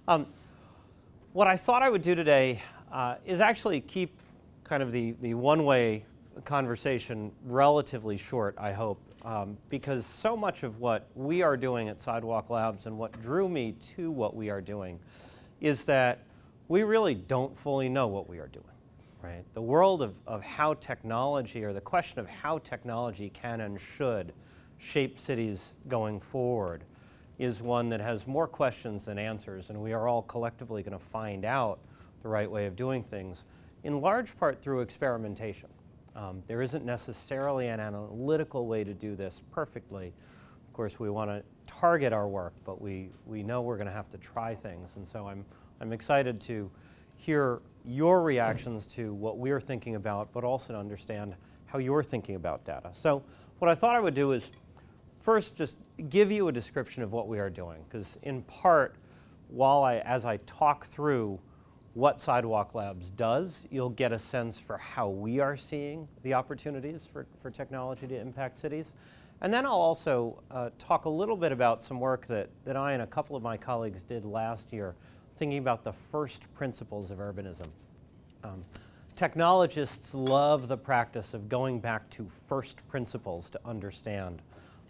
Um, what I thought I would do today is actually keep kind of the one-way conversation relatively short, I hope, because so much of what we are doing at Sidewalk Labs and what drew me to what we are doing is that we really don't fully know what we are doing, right? The world of how technology, or the question of how technology can and should shape cities going forward, is one that has more questions than answers, and we are all collectively going to find out the right way of doing things, in large part through experimentation. There isn't necessarily an analytical way to do this perfectly. Of course, we want to target our work, but we know we're going to have to try things, and so I'm excited to hear your reactions to what we're thinking about, but also to understand how you're thinking about data. So what I thought I would do is first just give you a description of what we are doing, because in part, as I talk through what Sidewalk Labs does, you'll get a sense for how we are seeing the opportunities for technology to impact cities. And then I'll also talk a little bit about some work that I and a couple of my colleagues did last year, thinking about the first principles of urbanism. Technologists love the practice of going back to first principles to understand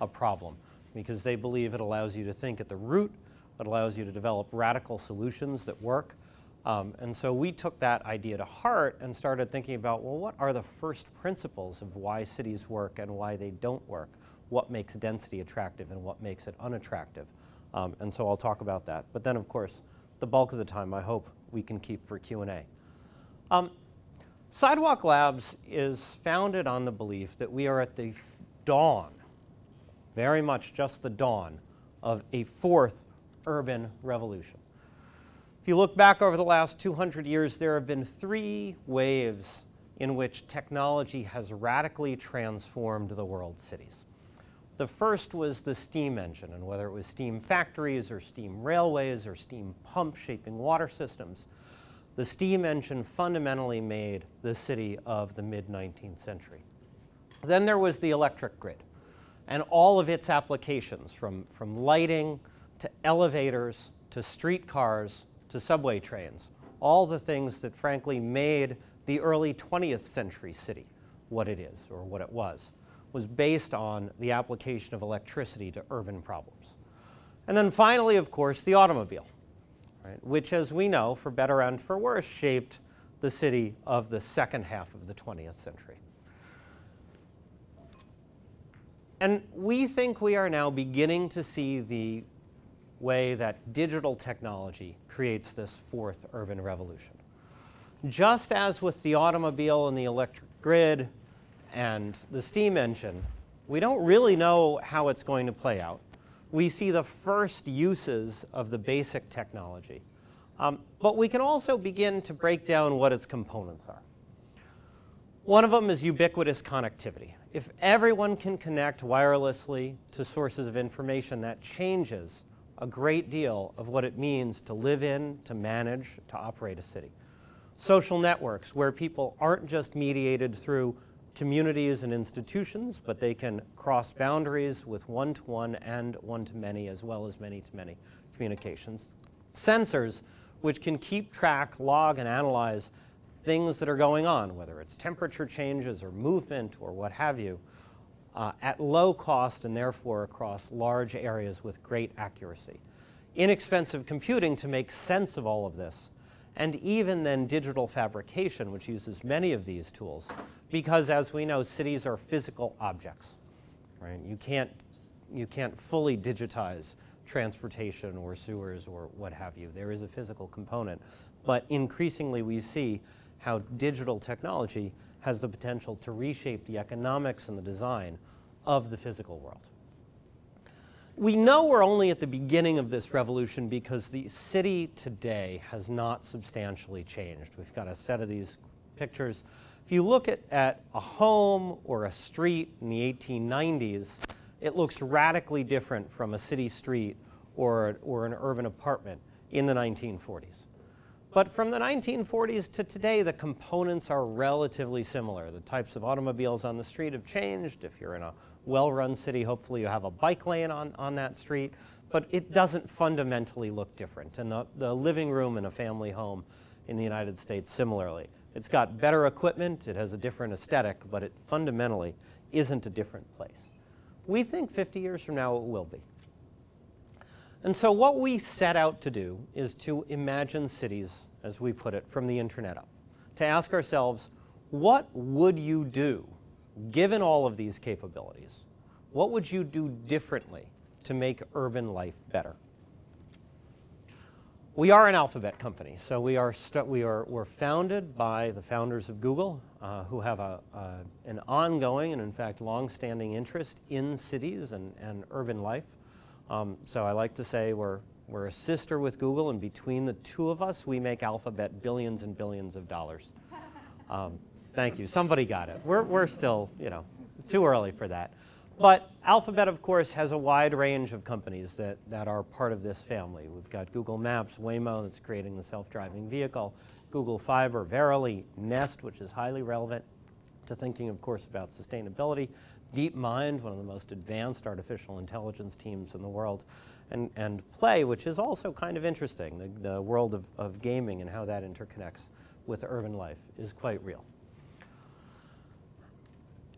a problem, because they believe it allows you to think at the root, it allows you to develop radical solutions that work. And so we took that idea to heart and started thinking about, well, what are the first principles of why cities work and why they don't work? What makes density attractive and what makes it unattractive? And so I'll talk about that. But then, of course, the bulk of the time I hope we can keep for Q&A. Sidewalk Labs is founded on the belief that we are at the dawn, very much just the dawn, of a fourth urban revolution. If you look back over the last 200 years, there have been three waves in which technology has radically transformed the world's cities. The first was the steam engine, and whether it was steam factories or steam railways or steam pumps shaping water systems, the steam engine fundamentally made the city of the mid-19th century. Then there was the electric grid and all of its applications, from lighting to elevators to streetcars to subway trains, all the things that frankly made the early 20th century city what it is, or what it was based on the application of electricity to urban problems. And then finally, of course, the automobile, right, which, as we know, for better and for worse, shaped the city of the second half of the 20th century. And we think we are now beginning to see the way that digital technology creates this fourth urban revolution. Just as with the automobile and the electric grid and the steam engine, we don't really know how it's going to play out. We see the first uses of the basic technology, but we can also begin to break down what its components are. One of them is ubiquitous connectivity. If everyone can connect wirelessly to sources of information, that changes a great deal of what it means to live in, to manage, to operate a city. Social networks, where people aren't just mediated through communities and institutions, but they can cross boundaries with one-to-one and one-to-many, as well as many-to-many communications. Sensors, which can keep track, log, and analyze things that are going on, whether it's temperature changes or movement or what have you, at low cost and therefore across large areas with great accuracy. Inexpensive computing to make sense of all of this, and even then digital fabrication, which uses many of these tools, because as we know, cities are physical objects, right? You can't fully digitize transportation or sewers or what have you. There is a physical component, but increasingly we see how digital technology has the potential to reshape the economics and the design of the physical world. We know we're only at the beginning of this revolution because the city today has not substantially changed. We've got a set of these pictures. If you look at a home or a street in the 1890s, it looks radically different from a city street or an urban apartment in the 1940s. But from the 1940s to today, the components are relatively similar. The types of automobiles on the street have changed. If you're in a well-run city. Hopefully you have a bike lane on that street, but it doesn't fundamentally look different. And the living room in a family home in the United States, similarly. It's got better equipment, it has a different aesthetic, but it fundamentally isn't a different place. We think 50 years from now it will be. And so what we set out to do is to imagine cities, as we put it, from the internet up. To ask ourselves, what would you do, given all of these capabilities? What would you do differently to make urban life better? We are an alphabet company, so we're founded by the founders of Google, who have an ongoing and in fact long-standing interest in cities and urban life. So I like to say we're a sister with Google, and between the two of us, we make Alphabet billions and billions of dollars. Thank you. Somebody got it. We're still, too early for that. But Alphabet, of course, has a wide range of companies that are part of this family. We've got Google Maps, Waymo, that's creating the self-driving vehicle, Google Fiber, Verily, Nest, which is highly relevant to thinking, of course, about sustainability, DeepMind, one of the most advanced artificial intelligence teams in the world, and Play, which is also kind of interesting. The world of gaming and how that interconnects with urban life is quite real.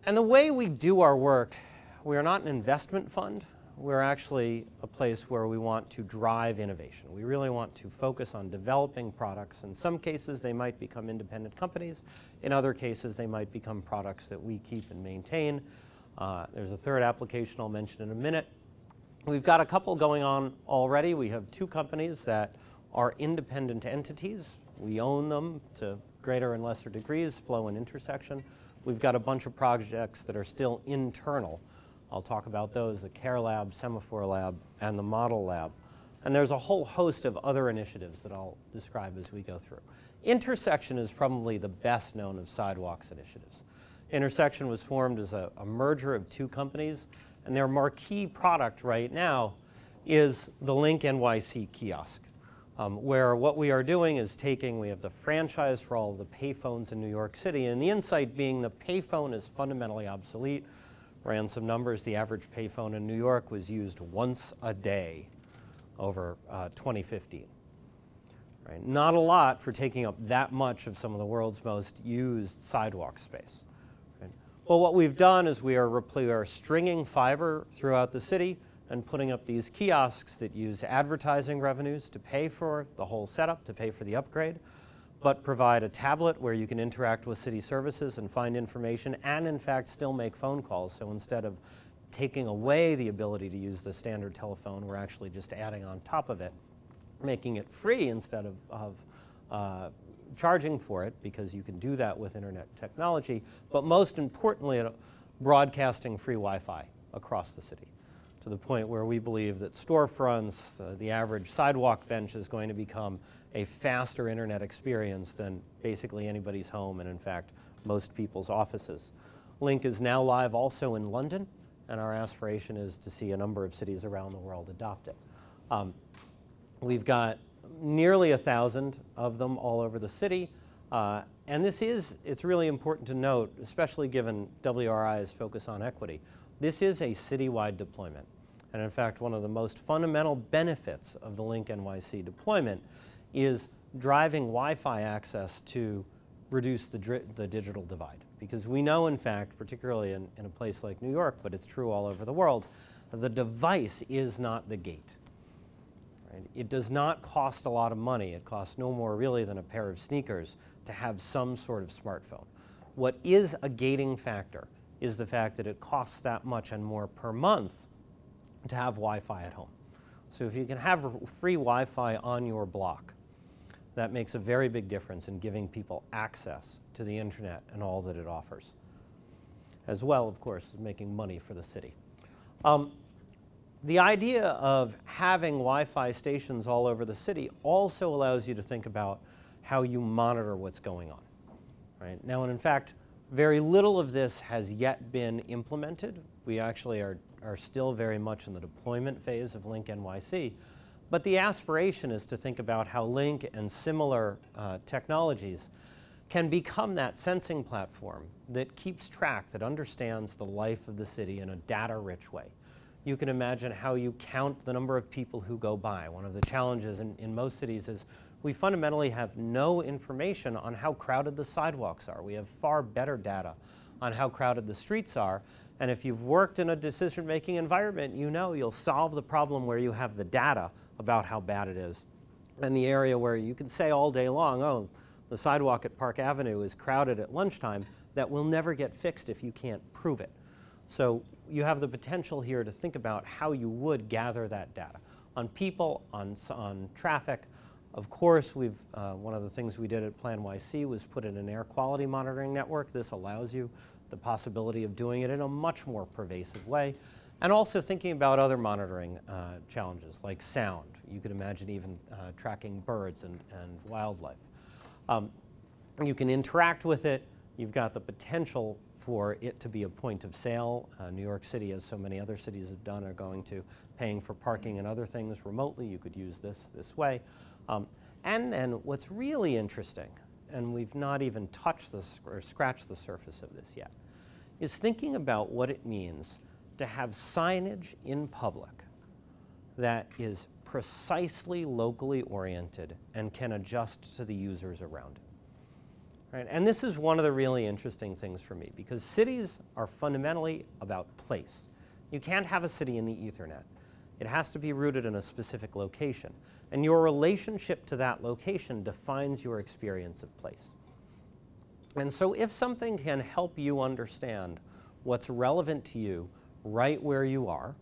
And the way we do our work, we are not an investment fund. We're actually a place where we want to drive innovation. We really want to focus on developing products. In some cases, they might become independent companies. In other cases, they might become products that we keep and maintain. There's a third application I'll mention in a minute. We've got a couple going on already. We have two companies that are independent entities. We own them to greater and lesser degrees, Flow and Intersection. We've got a bunch of projects that are still internal. I'll talk about those, the Care Lab, Semaphore Lab, and the Model Lab. And there's a whole host of other initiatives that I'll describe as we go through. Intersection is probably the best known of Sidewalk's initiatives. Intersection was formed as a merger of two companies, and their marquee product right now is the Link NYC kiosk, where what we are doing is we have the franchise for all of the payphones in New York City, and the insight being the payphone is fundamentally obsolete. Ran some numbers, the average payphone in New York was used once a day over 2015. Right? Not a lot for taking up that much of some of the world's most used sidewalk space. Right? Well, what we've done is we are stringing fiber throughout the city and putting up these kiosks that use advertising revenues to pay for the whole setup, to pay for the upgrade, but provide a tablet where you can interact with city services and find information and, in fact, still make phone calls. So instead of taking away the ability to use the standard telephone, we're actually just adding on top of it, making it free instead of charging for it, because you can do that with internet technology, but most importantly, broadcasting free Wi-Fi across the city, to the point where we believe that storefronts, the average sidewalk bench is going to become a faster internet experience than basically anybody's home and, in fact, most people's offices. Link is now live also in London, and our aspiration is to see a number of cities around the world adopt it. We've got nearly 1,000 of them all over the city, and it's really important to note, especially given WRI's focus on equity, this is a citywide deployment. And in fact, one of the most fundamental benefits of the Link NYC deployment is driving Wi-Fi access to reduce the digital divide. Because we know, in fact, particularly in a place like New York, but it's true all over the world, the device is not the gate. Right? It does not cost a lot of money. It costs no more really than a pair of sneakers to have some sort of smartphone. What is a gating factor is the fact that it costs that much and more per month to have Wi-Fi at home. So if you can have free Wi-Fi on your block, that makes a very big difference in giving people access to the internet and all that it offers. As well, of course, as making money for the city. The idea of having Wi-Fi stations all over the city also allows you to think about how you monitor what's going on. Right? Now, and in fact, very little of this has yet been implemented. We actually are still very much in the deployment phase of Link NYC. But the aspiration is to think about how Link and similar technologies can become that sensing platform that keeps track, that understands the life of the city in a data-rich way. You can imagine how you count the number of people who go by. One of the challenges in most cities is we fundamentally have no information on how crowded the sidewalks are. We have far better data on how crowded the streets are. And if you've worked in a decision-making environment, you know you'll solve the problem where you have the data about how bad it is. And the area where you can say all day long, oh, the sidewalk at Park Avenue is crowded at lunchtime, that will never get fixed if you can't prove it. So you have the potential here to think about how you would gather that data on people, on traffic. Of course, one of the things we did at Plan YC was put in an air quality monitoring network. This allows you the possibility of doing it in a much more pervasive way. And also thinking about other monitoring challenges like sound. You could imagine even tracking birds and wildlife. You can interact with it. You've got the potential for it to be a point of sale. New York City, as so many other cities have done, are going to paying for parking and other things remotely. You could use this way. And then what's really interesting, and we've not even touched this or scratched the surface of this yet, is thinking about what it means to have signage in public that is precisely locally oriented and can adjust to the users around it. Right? And this is one of the really interesting things for me, because cities are fundamentally about place. You can't have a city in the Ethernet. It has to be rooted in a specific location. And your relationship to that location defines your experience of place. And so if something can help you understand what's relevant to you right where you are,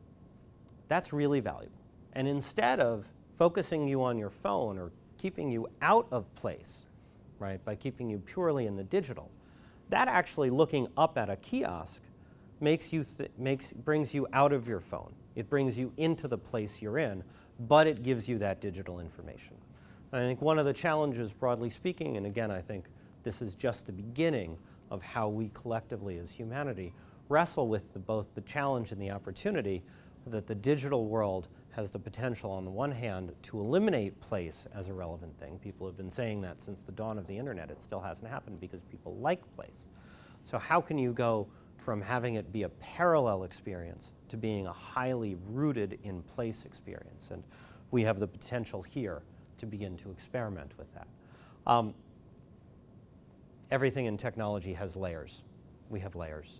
that's really valuable. And instead of focusing you on your phone or keeping you out of place, right, by keeping you purely in the digital, that actually looking up at a kiosk brings you out of your phone. It brings you into the place you're in, but it gives you that digital information. And I think one of the challenges, broadly speaking, and again, I think this is just the beginning of how we collectively as humanity wrestle with both the challenge and the opportunity that the digital world has the potential, on the one hand, to eliminate place as a relevant thing. People have been saying that since the dawn of the internet. It still hasn't happened because people like place. So how can you go from having it be a parallel experience to being a highly rooted in place experience? And we have the potential here to begin to experiment with that. Everything in technology has layers. We have layers.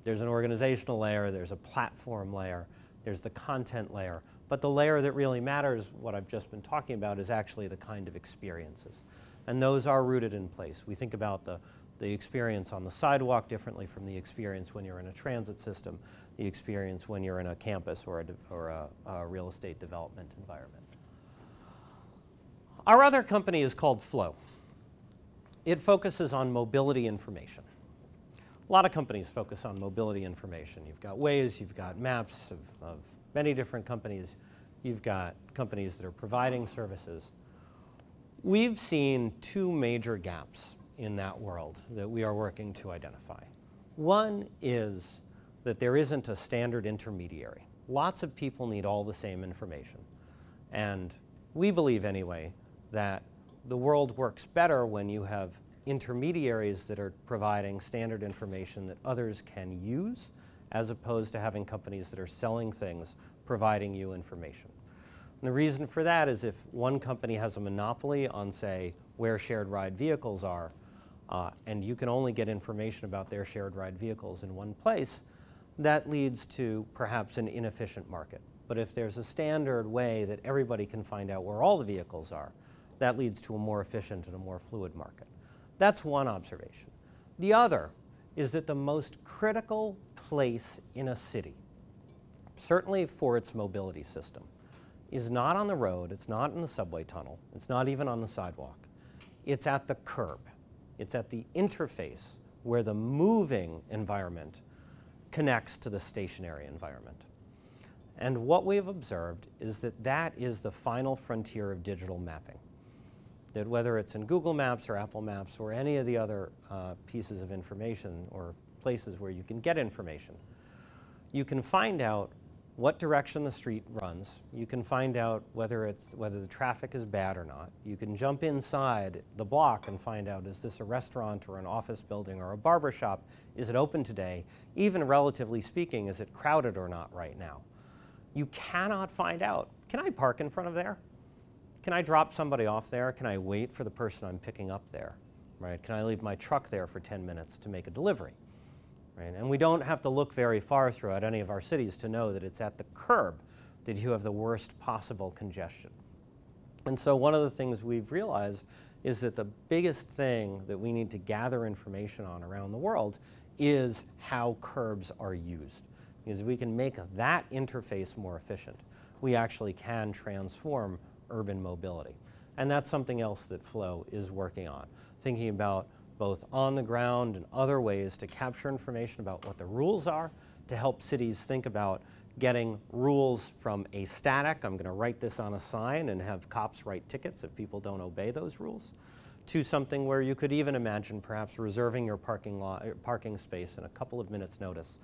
There's an organizational layer, there's a platform layer, there's the content layer, but the layer that really matters, what I've just been talking about, is actually the kind of experiences. And those are rooted in place. We think about the experience on the sidewalk differently from the experience when you're in a transit system, the experience when you're in a campus or a real estate development environment. Our other company is called Flow. It focuses on mobility information. A lot of companies focus on mobility information. You've got Waze, you've got maps of many different companies. You've got companies that are providing services. We've seen two major gaps in that world that we are working to identify. One is that there isn't a standard intermediary. Lots of people need all the same information. And we believe, anyway, that the world works better when you have intermediaries that are providing standard information that others can use, as opposed to having companies that are selling things, providing you information. And the reason for that is if one company has a monopoly on, say, where shared ride vehicles are, and you can only get information about their shared ride vehicles in one place, that leads to perhaps an inefficient market. But if there's a standard way that everybody can find out where all the vehicles are, that leads to a more efficient and a more fluid market. That's one observation. The other is that the most critical place in a city, certainly for its mobility system, is not on the road, it's not in the subway tunnel, it's not even on the sidewalk. It's at the curb. It's at the interface where the moving environment connects to the stationary environment. And what we've observed is that that is the final frontier of digital mapping. That whether it's in Google Maps or Apple Maps or any of the other pieces of information or places where you can get information, you can find out what direction the street runs. You can find out whether the traffic is bad or not. You can jump inside the block and find out, is this a restaurant or an office building or a barber shop? Is it open today? Even relatively speaking, is it crowded or not right now? You cannot find out. Can I park in front of there? Can I drop somebody off there? Can I wait for the person I'm picking up there? Right? Can I leave my truck there for 10 minutes to make a delivery? Right? And we don't have to look very far throughout any of our cities to know that it's at the curb that you have the worst possible congestion. And so one of the things we've realized is that the biggest thing that we need to gather information on around the world is how curbs are used. Because if we can make that interface more efficient, we actually can transform urban mobility. And that's something else that Flow is working on, thinking about both on the ground and other ways to capture information about what the rules are, to help cities think about getting rules from a static, I'm going to write this on a sign and have cops write tickets if people don't obey those rules, to something where you could even imagine perhaps reserving your parking space in a couple of minutes' notice,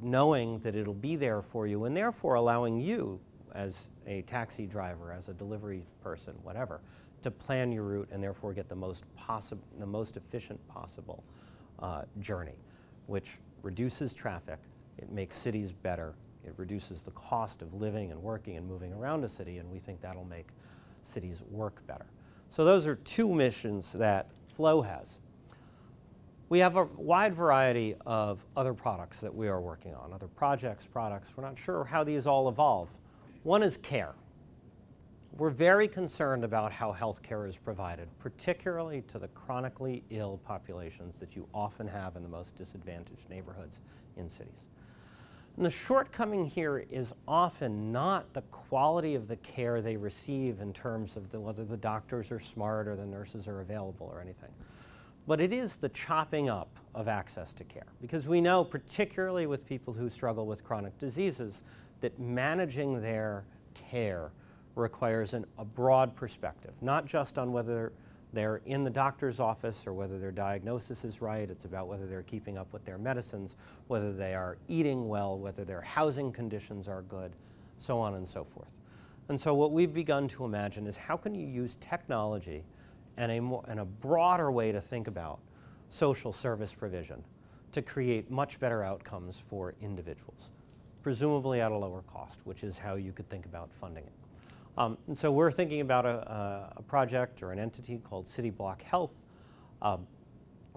knowing that it'll be there for you, and therefore allowing you as a taxi driver, as a delivery person, whatever, to plan your route and therefore get the most efficient possible journey, which reduces traffic, it makes cities better, it reduces the cost of living and working and moving around a city, and we think that'll make cities work better. So those are two missions that Flow has. We have a wide variety of other products that we are working on, other projects, products. We're not sure how these all evolve. One is care. We're very concerned about how healthcare is provided, particularly to the chronically ill populations that you often have in the most disadvantaged neighborhoods in cities. And the shortcoming here is often not the quality of the care they receive in terms of whether the doctors are smart or the nurses are available or anything, but it is the chopping up of access to care. Because we know, particularly with people who struggle with chronic diseases, that managing their care requires a broad perspective, not just on whether they're in the doctor's office or whether their diagnosis is right. It's about whether they're keeping up with their medicines, whether they are eating well, whether their housing conditions are good, so on and so forth. And so what we've begun to imagine is how can you use technology and a broader way to think about social service provision to create much better outcomes for individuals, presumably at a lower cost, which is how you could think about funding it. And so we're thinking about a project or an entity called Sidewalk Health.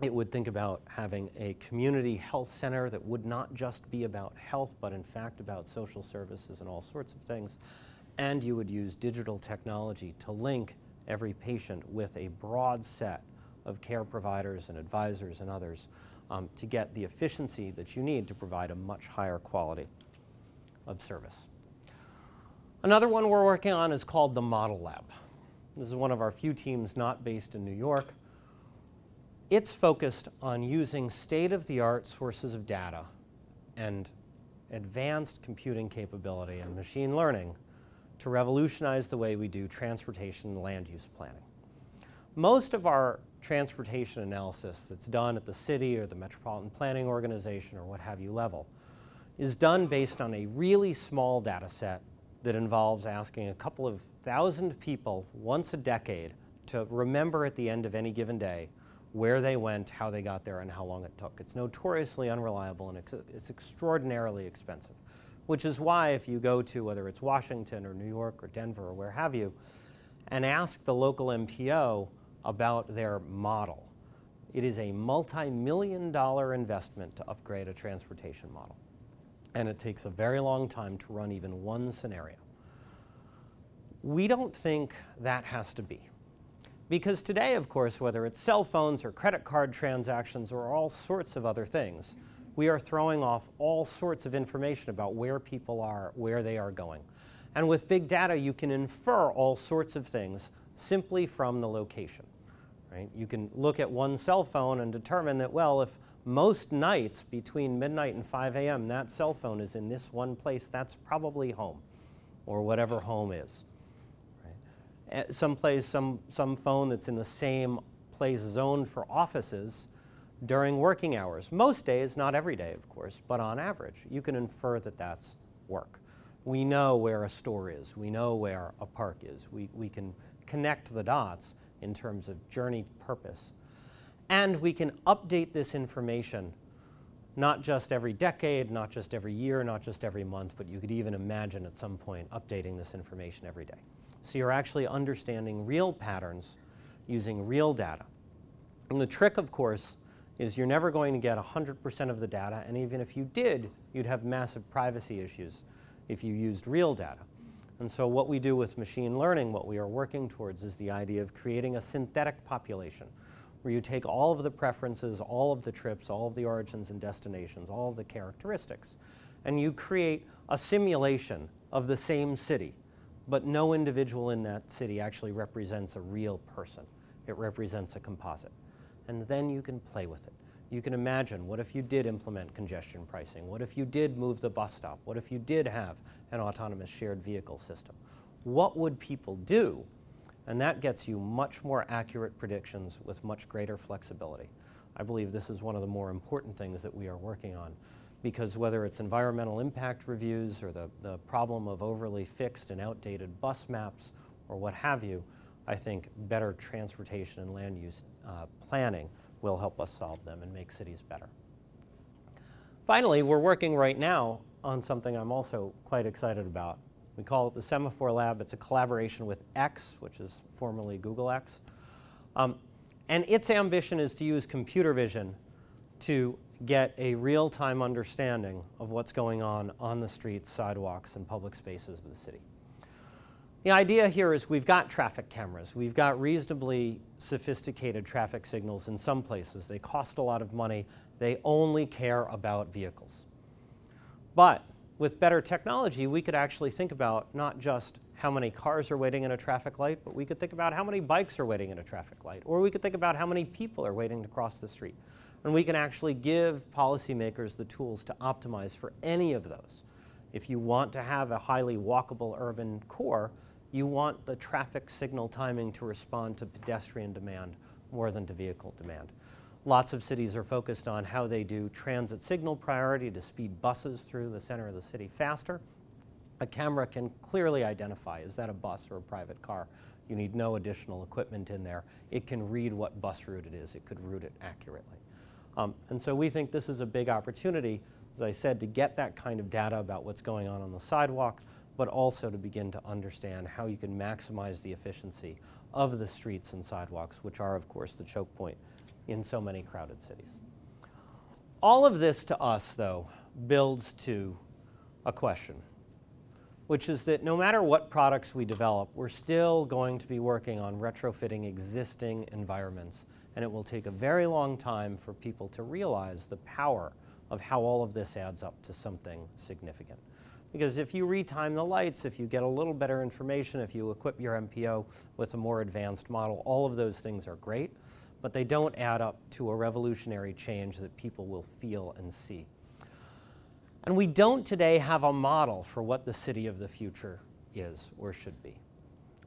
It would think about having a community health center that would not just be about health, but in fact about social services and all sorts of things. And you would use digital technology to link every patient with a broad set of care providers and advisors and others to get the efficiency that you need to provide a much higher quality of service. Another one we're working on is called the Model Lab. This is one of our few teams not based in New York. It's focused on using state-of-the-art sources of data and advanced computing capability and machine learning to revolutionize the way we do transportation and land use planning. Most of our transportation analysis that's done at the city or the Metropolitan Planning Organization or what have you level is done based on a really small data set that involves asking a couple of thousand people once a decade to remember at the end of any given day where they went, how they got there, and how long it took. It's notoriously unreliable and it's extraordinarily expensive, which is why if you go to whether it's Washington or New York or Denver or where have you, and ask the local MPO about their model, it is a multi-million-dollar investment to upgrade a transportation model. And it takes a very long time to run even one scenario. We don't think that has to be. Because today, of course, whether it's cell phones or credit card transactions or all sorts of other things, we are throwing off all sorts of information about where people are, where they are going. And with big data, you can infer all sorts of things simply from the location. Right? You can look at one cell phone and determine that, well, if most nights between midnight and 5 a.m. that cell phone is in this one place, that's probably home, or whatever home is. Right? Some phone that's in the same place zoned for offices during working hours. Most days, not every day, of course, but on average, you can infer that that's work. We know where a store is. We know where a park is. We can connect the dots in terms of journey purpose. And we can update this information not just every decade, not just every year, not just every month, but you could even imagine at some point updating this information every day. So you're actually understanding real patterns using real data. And the trick, of course, is you're never going to get 100% of the data, and even if you did, you'd have massive privacy issues if you used real data. And so what we do with machine learning, what we are working towards, is the idea of creating a synthetic population, where you take all of the preferences, all of the trips, all of the origins and destinations, all of the characteristics, and you create a simulation of the same city, but no individual in that city actually represents a real person. It represents a composite. And then you can play with it. You can imagine, what if you did implement congestion pricing? What if you did move the bus stop? What if you did have an autonomous shared vehicle system? What would people do? And that gets you much more accurate predictions with much greater flexibility. I believe this is one of the more important things that we are working on, because whether it's environmental impact reviews or the problem of overly fixed and outdated bus maps or what have you, I think better transportation and land use planning will help us solve them and make cities better. Finally, we're working right now on something I'm also quite excited about. We call it the Semaphore Lab. It's a collaboration with X, which is formerly Google X. And its ambition is to use computer vision to get a real-time understanding of what's going on the streets, sidewalks, and public spaces of the city. The idea here is we've got traffic cameras. We've got reasonably sophisticated traffic signals in some places. They cost a lot of money. They only care about vehicles. But with better technology, we could actually think about not just how many cars are waiting in a traffic light, but we could think about how many bikes are waiting in a traffic light. Or we could think about how many people are waiting to cross the street. And we can actually give policymakers the tools to optimize for any of those. If you want to have a highly walkable urban core, you want the traffic signal timing to respond to pedestrian demand more than to vehicle demand. Lots of cities are focused on how they do transit signal priority to speed buses through the center of the city faster. A camera can clearly identify, is that a bus or a private car? You need no additional equipment in there. It can read what bus route it is. It could route it accurately. And so we think this is a big opportunity, as I said, to get that kind of data about what's going on the sidewalk, but also to begin to understand how you can maximize the efficiency of the streets and sidewalks, which are, of course, the choke point in so many crowded cities. All of this to us, though, builds to a question, which is that no matter what products we develop, we're still going to be working on retrofitting existing environments, and it will take a very long time for people to realize the power of how all of this adds up to something significant. Because if you retime the lights, if you get a little better information, if you equip your MPO with a more advanced model, all of those things are great, but they don't add up to a revolutionary change that people will feel and see. And we don't today have a model for what the city of the future is or should be.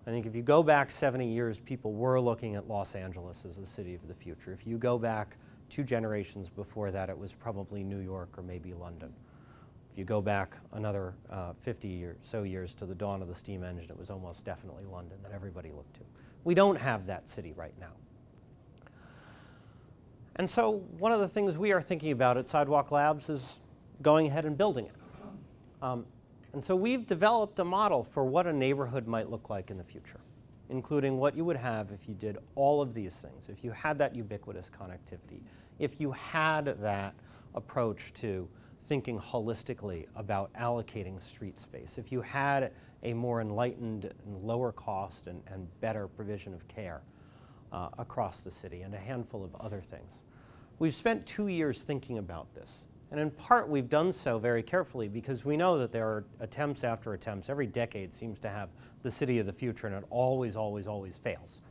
I think if you go back 70 years, people were looking at Los Angeles as the city of the future. If you go back 2 generations before that, it was probably New York or maybe London. If you go back another 50 or so years to the dawn of the steam engine, it was almost definitely London that everybody looked to. We don't have that city right now. And so one of the things we are thinking about at Sidewalk Labs is going ahead and building it. And so we've developed a model for what a neighborhood might look like in the future, including what you would have if you did all of these things, if you had that ubiquitous connectivity, if you had that approach to thinking holistically about allocating street space, if you had a more enlightened and lower cost and better provision of care across the city, and a handful of other things. We've spent 2 years thinking about this. And in part, we've done so very carefully because we know that there are attempts after attempts. Every decade seems to have the city of the future, and it always, always, always fails.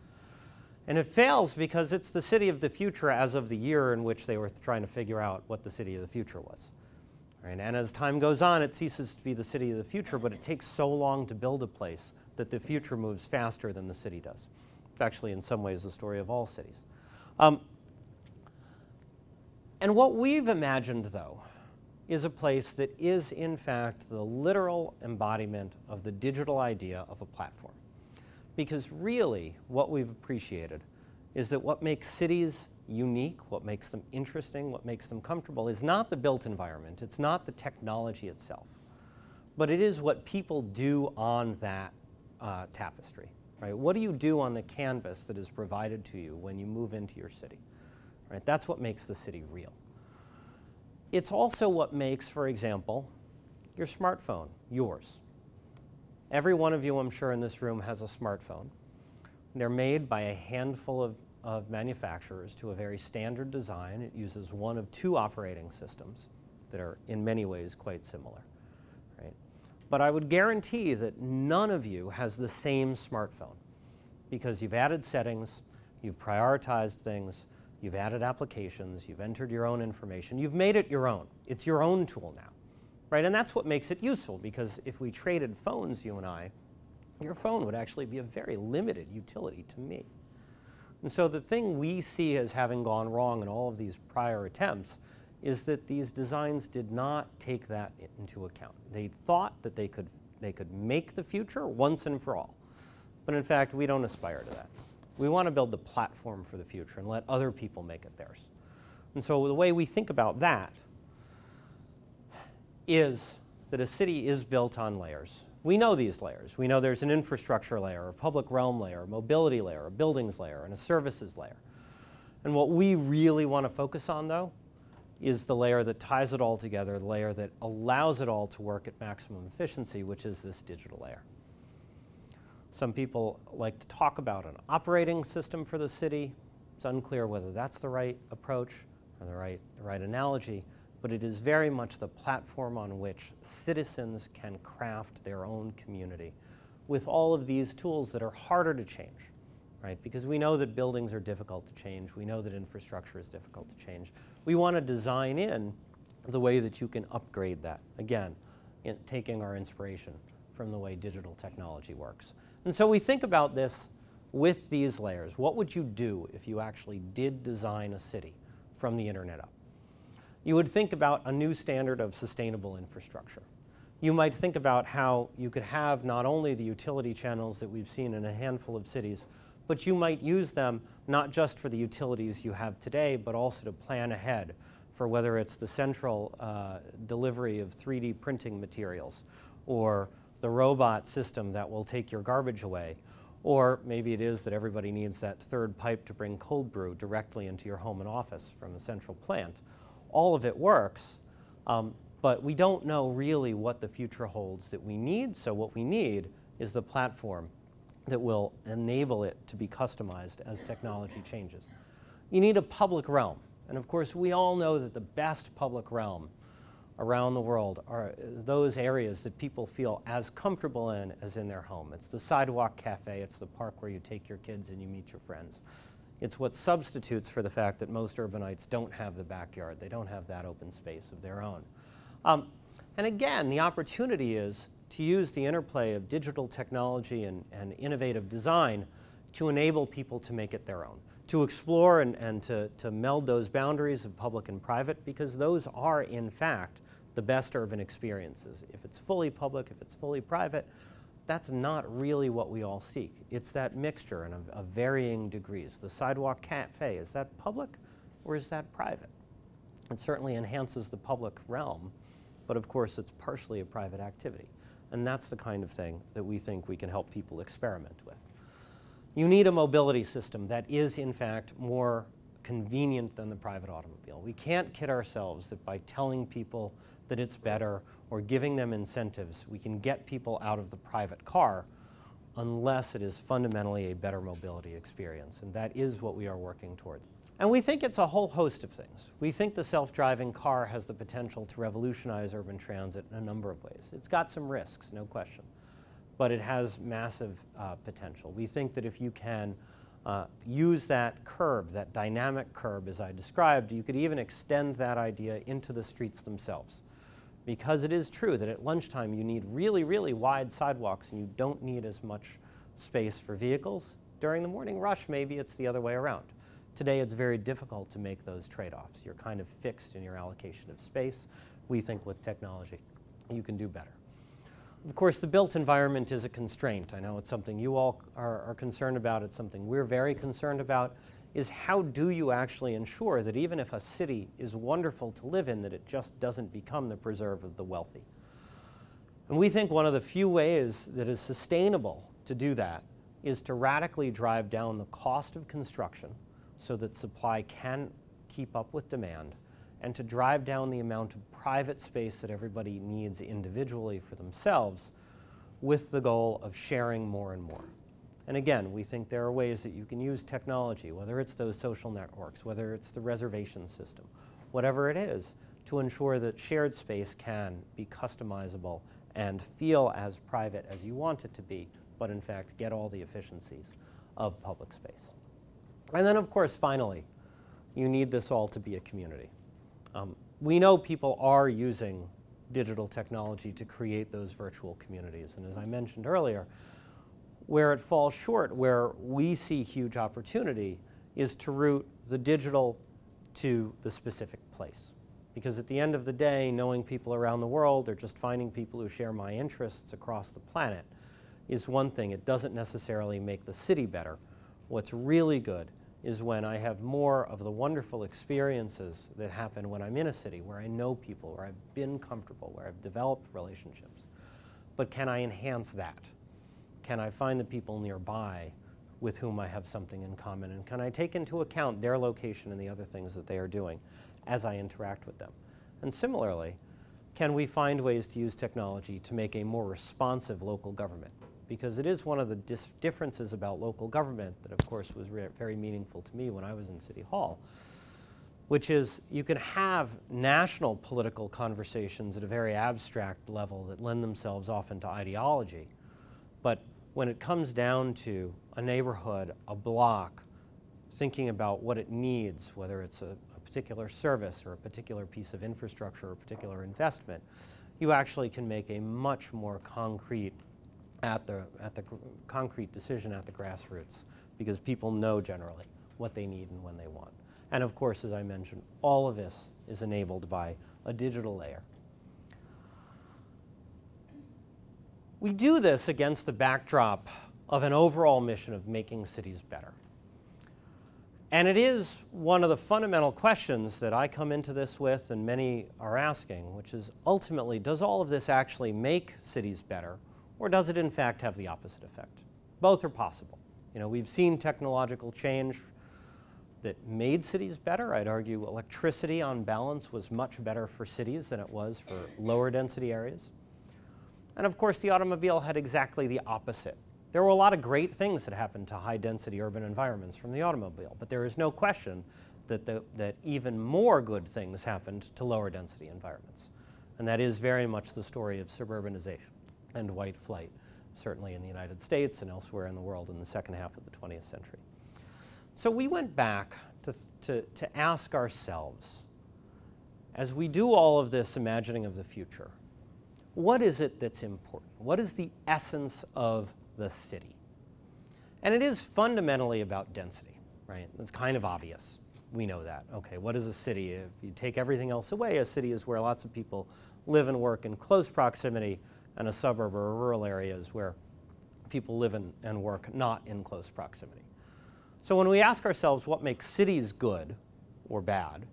And it fails because it's the city of the future as of the year in which they were trying to figure out what the city of the future was. Right? And as time goes on, it ceases to be the city of the future, but it takes so long to build a place that the future moves faster than the city does. It's actually, in some ways, the story of all cities. And what we've imagined, though, is a place that is, in fact, the literal embodiment of the digital idea of a platform. Because really, what we've appreciated is that what makes cities unique, what makes them interesting, what makes them comfortable is not the built environment, it's not the technology itself, but it is what people do on that tapestry, right? What do you do on the canvas that is provided to you when you move into your city, right? That's what makes the city real. It's also what makes, for example, your smartphone yours. Every one of you, I'm sure, in this room has a smartphone. They're made by a handful of manufacturers to a very standard design. It uses one of two operating systems that are in many ways quite similar, right? But I would guarantee that none of you has the same smartphone because you've added settings, you've prioritized things, you've added applications, you've entered your own information, you've made it your own. It's your own tool now, right? And that's what makes it useful because if we traded phones, you and I, your phone would actually be a very limited utility to me. And so the thing we see as having gone wrong in all of these prior attempts is that these designs did not take that into account. They thought that they could make the future once and for all. But in fact, we don't aspire to that. We want to build the platform for the future and let other people make it theirs. And so the way we think about that is that a city is built on layers. We know these layers. We know there's an infrastructure layer, a public realm layer, a mobility layer, a buildings layer, and a services layer. And what we really want to focus on, though, is the layer that ties it all together, the layer that allows it all to work at maximum efficiency, which is this digital layer. Some people like to talk about an operating system for the city. It's unclear whether that's the right approach or the right analogy, but it is very much the platform on which citizens can craft their own community with all of these tools that are harder to change, right? Because we know that buildings are difficult to change. We know that infrastructure is difficult to change. We want to design in the way that you can upgrade that, again, taking our inspiration from the way digital technology works. And so we think about this with these layers. What would you do if you actually did design a city from the internet up? You would think about a new standard of sustainable infrastructure. You might think about how you could have not only the utility channels that we've seen in a handful of cities, but you might use them not just for the utilities you have today, but also to plan ahead for whether it's the central delivery of 3D printing materials, or the robot system that will take your garbage away, or maybe it is that everybody needs that third pipe to bring cold brew directly into your home and office from a central plant. All of it works, but we don't know really what the future holds that we need, so what we need is the platform that will enable it to be customized as technology changes. You need a public realm, and of course we all know that the best public realm around the world are those areas that people feel as comfortable in as in their home. It's the sidewalk cafe, it's the park where you take your kids and you meet your friends. It's what substitutes for the fact that most urbanites don't have the backyard. They don't have that open space of their own. And again, the opportunity is to use the interplay of digital technology and innovative design to enable people to make it their own, to explore and to meld those boundaries of public and private, because those are, in fact, the best urban experiences. If it's fully public, if it's fully private, that's not really what we all seek. It's that mixture and of varying degrees. The sidewalk cafe, is that public or is that private? It certainly enhances the public realm, but of course it's partially a private activity. And that's the kind of thing that we think we can help people experiment with. You need a mobility system that is, in fact, more convenient than the private automobile. We can't kid ourselves that by telling people that it's better or giving them incentives, we can get people out of the private car unless it is fundamentally a better mobility experience. And that is what we are working towards. And we think it's a whole host of things. We think the self-driving car has the potential to revolutionize urban transit in a number of ways. It's got some risks, no question, but it has massive potential. We think that if you can use that curb, that dynamic curb as I described, you could even extend that idea into the streets themselves. Because it is true that at lunchtime you need really, really wide sidewalks and you don't need as much space for vehicles. During the morning rush, maybe it's the other way around. Today, it's very difficult to make those trade-offs. You're kind of fixed in your allocation of space. We think with technology, you can do better. Of course, the built environment is a constraint. I know it's something you all are concerned about. It's something we're very concerned about, is how do you actually ensure that even if a city is wonderful to live in, that it just doesn't become the preserve of the wealthy? And we think one of the few ways that is sustainable to do that is to radically drive down the cost of construction so that supply can keep up with demand, and to drive down the amount of private space that everybody needs individually for themselves, with the goal of sharing more and more. And again, we think there are ways that you can use technology, whether it's those social networks, whether it's the reservation system, whatever it is, to ensure that shared space can be customizable and feel as private as you want it to be, but in fact get all the efficiencies of public space. And then, of course, finally, you need this all to be a community. We know people are using digital technology to create those virtual communities. And as I mentioned earlier, where it falls short, where we see huge opportunity, is to route the digital to the specific place. Because at the end of the day, knowing people around the world or just finding people who share my interests across the planet is one thing. It doesn't necessarily make the city better. What's really good is when I have more of the wonderful experiences that happen when I'm in a city, where I know people, where I've been comfortable, where I've developed relationships. But can I enhance that? Can I find the people nearby with whom I have something in common? And can I take into account their location and the other things that they are doing as I interact with them? And similarly, can we find ways to use technology to make a more responsive local government? Because it is one of the differences about local government that, of course, was very meaningful to me when I was in City Hall, which is you can have national political conversations at a very abstract level that lend themselves often to ideology. But when it comes down to a neighborhood, a block, thinking about what it needs, whether it's a particular service or a particular piece of infrastructure or a particular investment, you actually can make a much more concrete concrete decision at the grassroots, because people know generally what they need and when they want. And of course, as I mentioned, all of this is enabled by a digital layer. We do this against the backdrop of an overall mission of making cities better. And it is one of the fundamental questions that I come into this with and many are asking, which is ultimately, does all of this actually make cities better? Or does it in fact have the opposite effect? Both are possible. You know, we've seen technological change that made cities better. I'd argue electricity on balance was much better for cities than it was for lower density areas. And of course, the automobile had exactly the opposite. There were a lot of great things that happened to high density urban environments from the automobile, but there is no question that even more good things happened to lower density environments. And that is very much the story of suburbanization and white flight, certainly in the United States and elsewhere in the world in the second half of the 20th century. So we went back to ask ourselves, as we do all of this imagining of the future, what is it that's important? What is the essence of the city? And it is fundamentally about density, right? It's kind of obvious. We know that. Okay, what is a city? If you take everything else away, a city is where lots of people live and work in close proximity, and a suburb or a rural area is where people live and work not in close proximity. So when we ask ourselves what makes cities good or bad,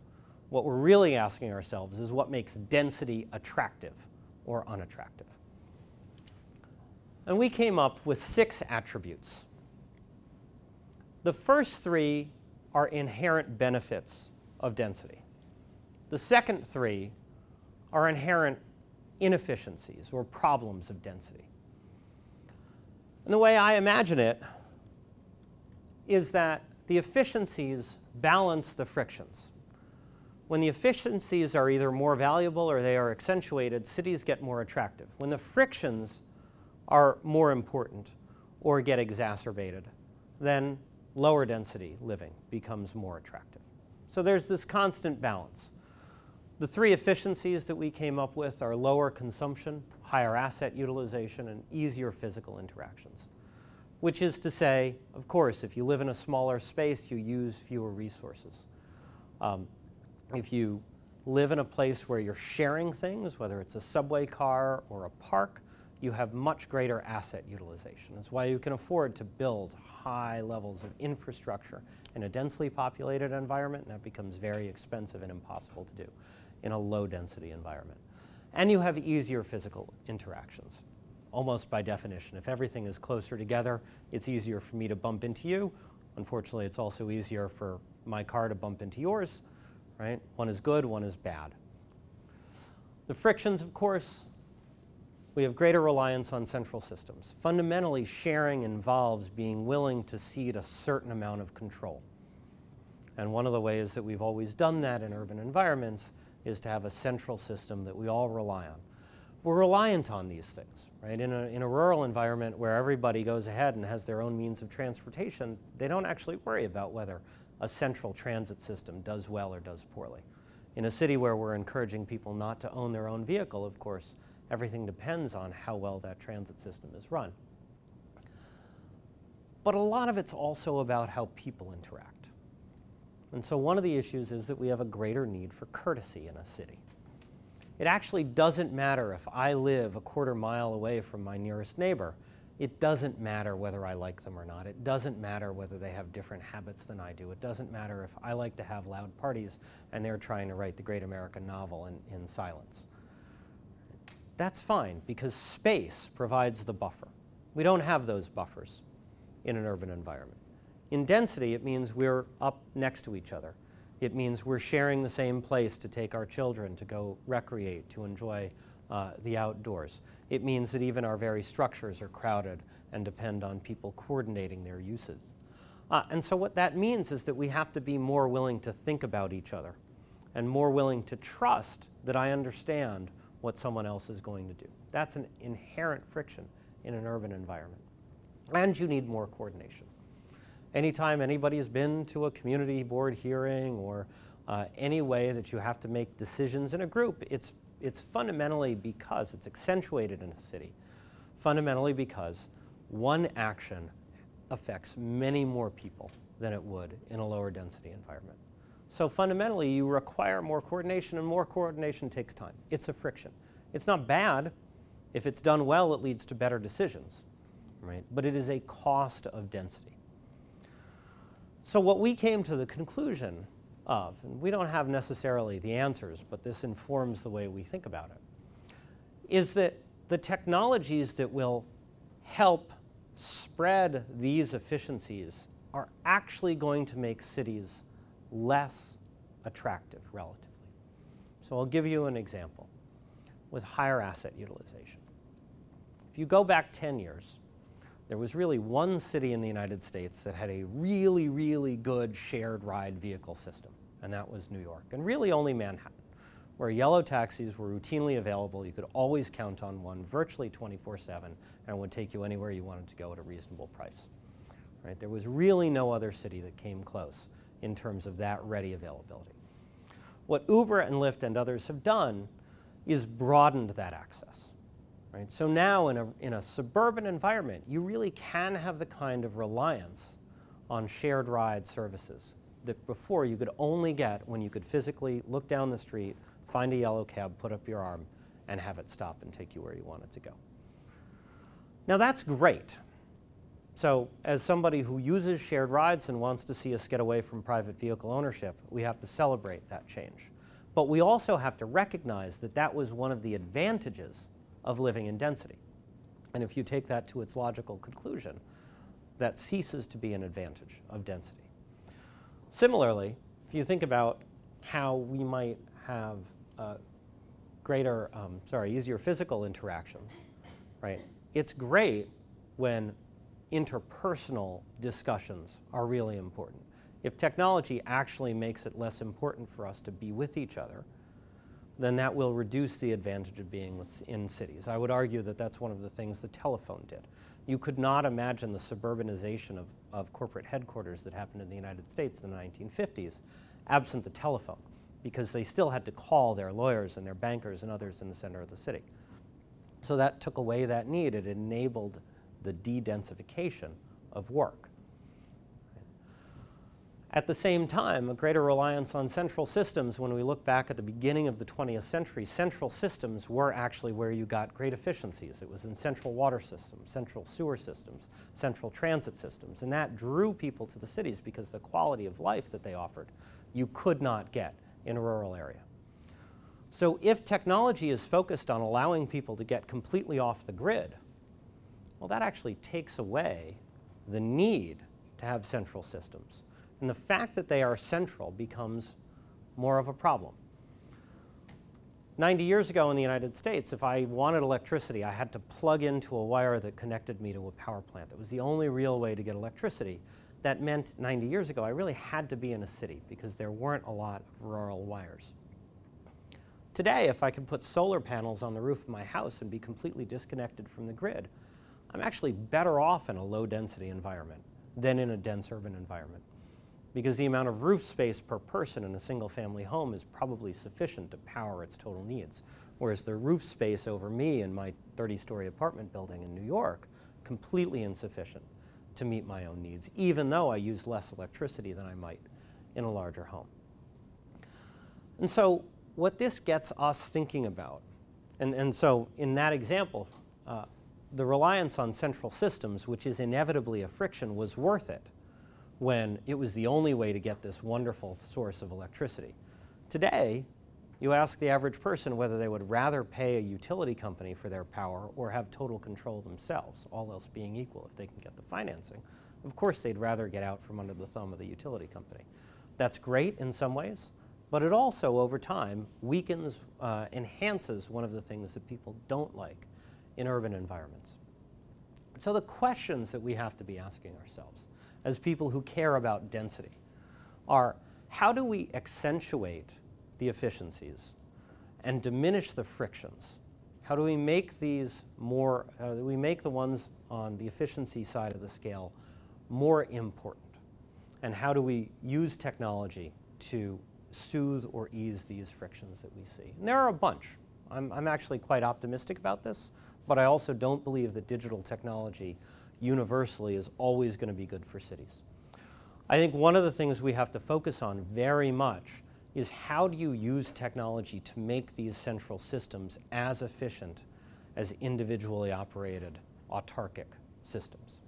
what we're really asking ourselves is what makes density attractive or unattractive. And we came up with 6 attributes. The first 3 are inherent benefits of density. The second 3 are inherent inefficiencies or problems of density. And the way I imagine it is that the efficiencies balance the frictions. When the efficiencies are either more valuable or they are accentuated, cities get more attractive. When the frictions are more important or get exacerbated, then lower density living becomes more attractive. So there's this constant balance. The 3 efficiencies that we came up with are lower consumption, higher asset utilization, and easier physical interactions. which is to say, of course, if you live in a smaller space, you use fewer resources. If you live in a place where you're sharing things, whether it's a subway car or a park, you have much greater asset utilization. That's why you can afford to build high levels of infrastructure in a densely populated environment, and that becomes very expensive and impossible to do in a low-density environment. And you have easier physical interactions, almost by definition. If everything is closer together, it's easier for me to bump into you. Unfortunately, it's also easier for my car to bump into yours, right? One is good, one is bad. The frictions, of course, we have greater reliance on central systems. Fundamentally, sharing involves being willing to cede a certain amount of control. And one of the ways that we've always done that in urban environments is to have a central system that we all rely on. We're reliant on these things, right? In a rural environment where everybody goes ahead and has their own means of transportation, they don't actually worry about whether a central transit system does well or does poorly. In a city where we're encouraging people not to own their own vehicle, of course, everything depends on how well that transit system is run. But a lot of it's also about how people interact. And so one of the issues is that we have a greater need for courtesy in a city. It actually doesn't matter if I live a quarter mile away from my nearest neighbor. It doesn't matter whether I like them or not. It doesn't matter whether they have different habits than I do. It doesn't matter if I like to have loud parties and they're trying to write the great American novel in silence. That's fine, because space provides the buffer. We don't have those buffers in an urban environment. In density, it means we're up next to each other. It means we're sharing the same place to take our children to go recreate, to enjoy the outdoors. It means that even our very structures are crowded and depend on people coordinating their uses. And so what that means is that we have to be more willing to think about each other and more willing to trust that I understand what someone else is going to do. That's an inherent friction in an urban environment. And you need more coordination. Anytime anybody's been to a community board hearing or any way that you have to make decisions in a group, it's fundamentally because it's accentuated in a city, fundamentally because one action affects many more people than it would in a lower density environment. So fundamentally, you require more coordination, and more coordination takes time. It's a friction. It's not bad. If it's done well, it leads to better decisions, right? But it is a cost of density. So what we came to the conclusion of, and we don't have necessarily the answers, but this informs the way we think about it, is that the technologies that will help spread these efficiencies are actually going to make cities less attractive relatively. So I'll give you an example with higher asset utilization. If you go back 10 years, there was really one city in the United States that had a really, really good shared ride vehicle system, and that was New York, and really only Manhattan, where yellow taxis were routinely available. You could always count on one virtually 24/7, and it would take you anywhere you wanted to go at a reasonable price. Right? There was really no other city that came close in terms of that ready availability. What Uber and Lyft and others have done is broadened that access. Right? So now in a suburban environment, you really can have the kind of reliance on shared ride services that before you could only get when you could physically look down the street, find a yellow cab, put up your arm, and have it stop and take you where you wanted to go. Now that's great. So as somebody who uses shared rides and wants to see us get away from private vehicle ownership, we have to celebrate that change. But we also have to recognize that that was one of the advantages of living in density. And if you take that to its logical conclusion, that ceases to be an advantage of density. Similarly, if you think about how we might have easier physical interactions, right? It's great when interpersonal discussions are really important. If technology actually makes it less important for us to be with each other, then that will reduce the advantage of being in cities. I would argue that that's one of the things the telephone did. You could not imagine the suburbanization of corporate headquarters that happened in the United States in the 1950s absent the telephone, because they still had to call their lawyers and their bankers and others in the center of the city. So that took away that need. It enabled the de-densification of work. At the same time, a greater reliance on central systems, when we look back at the beginning of the 20th century, central systems were actually where you got great efficiencies. It was in central water systems, central sewer systems, central transit systems, and that drew people to the cities because the quality of life that they offered you could not get in a rural area. So if technology is focused on allowing people to get completely off the grid, well, that actually takes away the need to have central systems. And the fact that they are central becomes more of a problem. 90 years ago in the United States, if I wanted electricity, I had to plug into a wire that connected me to a power plant. That was the only real way to get electricity. That meant 90 years ago, I really had to be in a city because there weren't a lot of rural wires. Today, if I can put solar panels on the roof of my house and be completely disconnected from the grid, I'm actually better off in a low-density environment than in a dense urban environment, because the amount of roof space per person in a single-family home is probably sufficient to power its total needs, whereas the roof space over me in my 30-story apartment building in New York, completely insufficient to meet my own needs, even though I use less electricity than I might in a larger home. And so what this gets us thinking about, and so in that example, the reliance on central systems, which is inevitably a friction, was worth it when it was the only way to get this wonderful source of electricity. Today, you ask the average person whether they would rather pay a utility company for their power or have total control themselves, all else being equal if they can get the financing. Of course, they'd rather get out from under the thumb of the utility company. That's great in some ways, but it also, over time, weakens, enhances one of the things that people don't like in urban environments. So the questions that we have to be asking ourselves as people who care about density are, how do we accentuate the efficiencies and diminish the frictions? How do we make these more, we make the ones on the efficiency side of the scale more important? And how do we use technology to soothe or ease these frictions that we see? And there are a bunch. I'm actually quite optimistic about this, but I also don't believe that digital technology universally is always going to be good for cities. I think one of the things we have to focus on very much is how do you use technology to make these central systems as efficient as individually operated autarkic systems,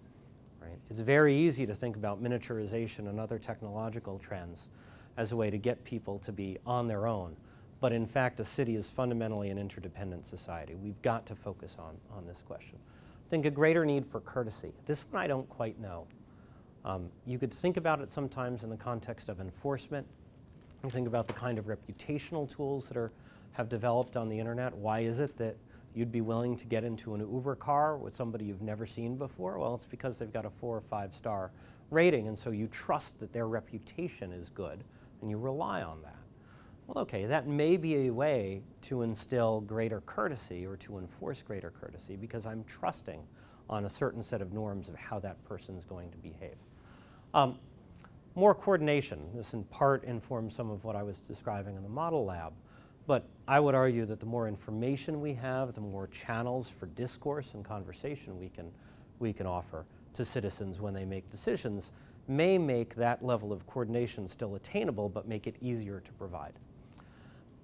right? It's very easy to think about miniaturization and other technological trends as a way to get people to be on their own. But in fact, a city is fundamentally an interdependent society. We've got to focus on this question. I think a greater need for courtesy. This one I don't quite know. You could think about it sometimes in the context of enforcement. You think about the kind of reputational tools that have developed on the internet. Why is it that you'd be willing to get into an Uber car with somebody you've never seen before? Well, it's because they've got a 4 or 5 star rating, and so you trust that their reputation is good, and you rely on that. Well, okay, that may be a way to instill greater courtesy or to enforce greater courtesy because I'm trusting on a certain set of norms of how that person's going to behave. More coordination. This in part informs some of what I was describing in the model lab, but I would argue that the more information we have, the more channels for discourse and conversation we can offer to citizens when they make decisions may make that level of coordination still attainable, but make it easier to provide.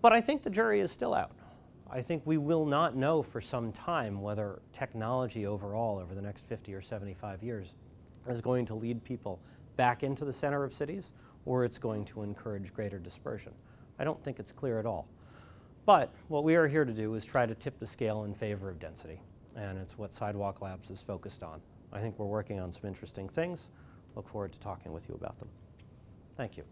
But I think the jury is still out. I think we will not know for some time whether technology overall over the next 50 or 75 years is going to lead people back into the center of cities or it's going to encourage greater dispersion. I don't think it's clear at all. But what we are here to do is try to tip the scale in favor of density, and it's what Sidewalk Labs is focused on. I think we're working on some interesting things. Look forward to talking with you about them. Thank you.